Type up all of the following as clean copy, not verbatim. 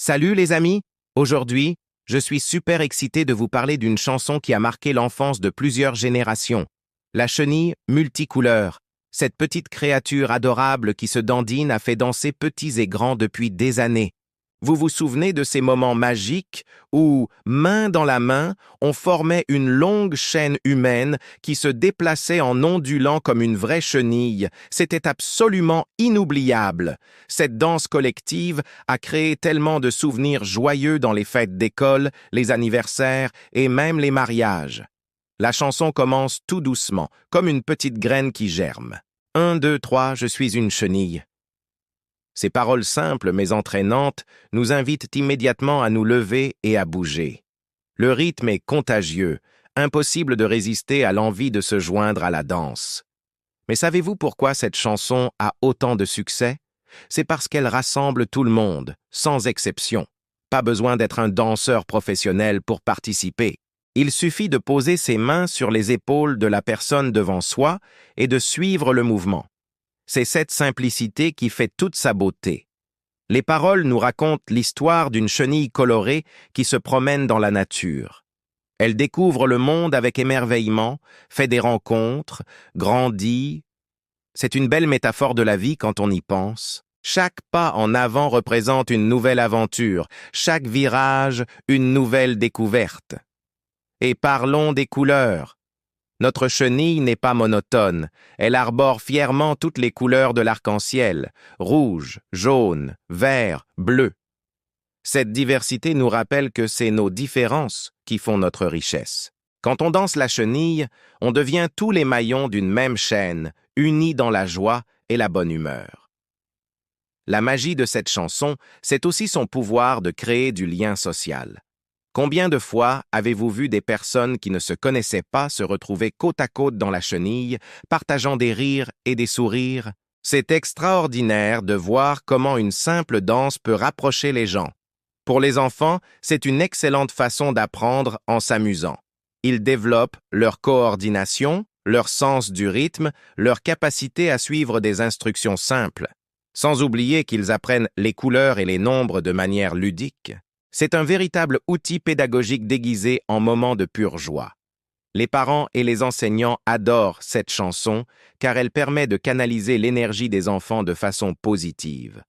Salut les amis! Aujourd'hui, je suis super excité de vous parler d'une chanson qui a marqué l'enfance de plusieurs générations. La chenille multicouleur. Cette petite créature adorable qui se dandine a fait danser petits et grands depuis des années. Vous vous souvenez de ces moments magiques où, main dans la main, on formait une longue chaîne humaine qui se déplaçait en ondulant comme une vraie chenille. C'était absolument inoubliable. Cette danse collective a créé tellement de souvenirs joyeux dans les fêtes d'école, les anniversaires et même les mariages. La chanson commence tout doucement, comme une petite graine qui germe. 1, 2, 3, je suis une chenille. Ces paroles simples mais entraînantes nous invitent immédiatement à nous lever et à bouger. Le rythme est contagieux, impossible de résister à l'envie de se joindre à la danse. Mais savez-vous pourquoi cette chanson a autant de succès? C'est parce qu'elle rassemble tout le monde, sans exception. Pas besoin d'être un danseur professionnel pour participer. Il suffit de poser ses mains sur les épaules de la personne devant soi et de suivre le mouvement. C'est cette simplicité qui fait toute sa beauté. Les paroles nous racontent l'histoire d'une chenille colorée qui se promène dans la nature. Elle découvre le monde avec émerveillement, fait des rencontres, grandit. C'est une belle métaphore de la vie quand on y pense. Chaque pas en avant représente une nouvelle aventure, chaque virage une nouvelle découverte. Et parlons des couleurs. Notre chenille n'est pas monotone, elle arbore fièrement toutes les couleurs de l'arc-en-ciel, rouge, jaune, vert, bleu. Cette diversité nous rappelle que c'est nos différences qui font notre richesse. Quand on danse la chenille, on devient tous les maillons d'une même chaîne, unis dans la joie et la bonne humeur. La magie de cette chanson, c'est aussi son pouvoir de créer du lien social. Combien de fois avez-vous vu des personnes qui ne se connaissaient pas se retrouver côte à côte dans la chenille, partageant des rires et des sourires? C'est extraordinaire de voir comment une simple danse peut rapprocher les gens. Pour les enfants, c'est une excellente façon d'apprendre en s'amusant. Ils développent leur coordination, leur sens du rythme, leur capacité à suivre des instructions simples. Sans oublier qu'ils apprennent les couleurs et les nombres de manière ludique. C'est un véritable outil pédagogique déguisé en moment de pure joie. Les parents et les enseignants adorent cette chanson car elle permet de canaliser l'énergie des enfants de façon positive.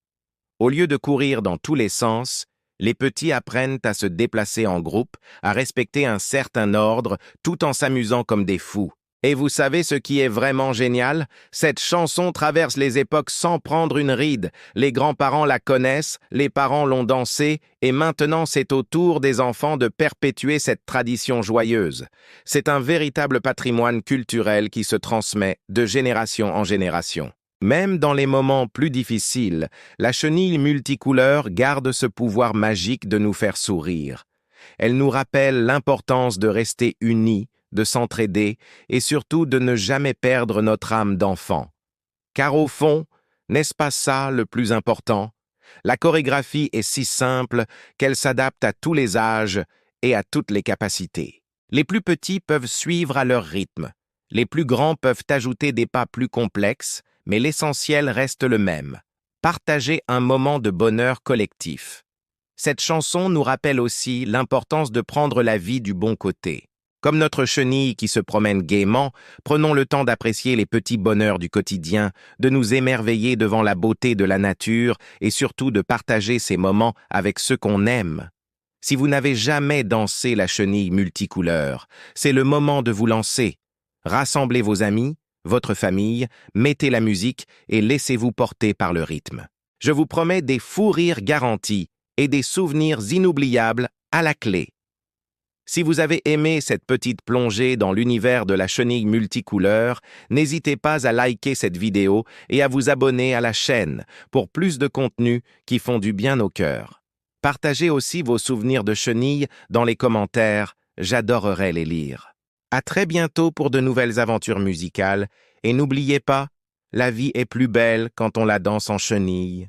Au lieu de courir dans tous les sens, les petits apprennent à se déplacer en groupe, à respecter un certain ordre tout en s'amusant comme des fous. Et vous savez ce qui est vraiment génial? Cette chanson traverse les époques sans prendre une ride. Les grands-parents la connaissent, les parents l'ont dansée, et maintenant c'est au tour des enfants de perpétuer cette tradition joyeuse. C'est un véritable patrimoine culturel qui se transmet de génération en génération. Même dans les moments plus difficiles, la chenille multicouleur garde ce pouvoir magique de nous faire sourire. Elle nous rappelle l'importance de rester unis, de s'entraider et surtout de ne jamais perdre notre âme d'enfant. Car au fond, n'est-ce pas ça le plus important? La chorégraphie est si simple qu'elle s'adapte à tous les âges et à toutes les capacités. Les plus petits peuvent suivre à leur rythme. Les plus grands peuvent ajouter des pas plus complexes, mais l'essentiel reste le même. Partager un moment de bonheur collectif. Cette chanson nous rappelle aussi l'importance de prendre la vie du bon côté. Comme notre chenille qui se promène gaiement, prenons le temps d'apprécier les petits bonheurs du quotidien, de nous émerveiller devant la beauté de la nature et surtout de partager ces moments avec ceux qu'on aime. Si vous n'avez jamais dansé la chenille multicouleur, c'est le moment de vous lancer. Rassemblez vos amis, votre famille, mettez la musique et laissez-vous porter par le rythme. Je vous promets des fous rires garantis et des souvenirs inoubliables à la clé. Si vous avez aimé cette petite plongée dans l'univers de la chenille multicouleur, n'hésitez pas à liker cette vidéo et à vous abonner à la chaîne pour plus de contenus qui font du bien au cœur. Partagez aussi vos souvenirs de chenille dans les commentaires, j'adorerais les lire. À très bientôt pour de nouvelles aventures musicales et n'oubliez pas, la vie est plus belle quand on la danse en chenille.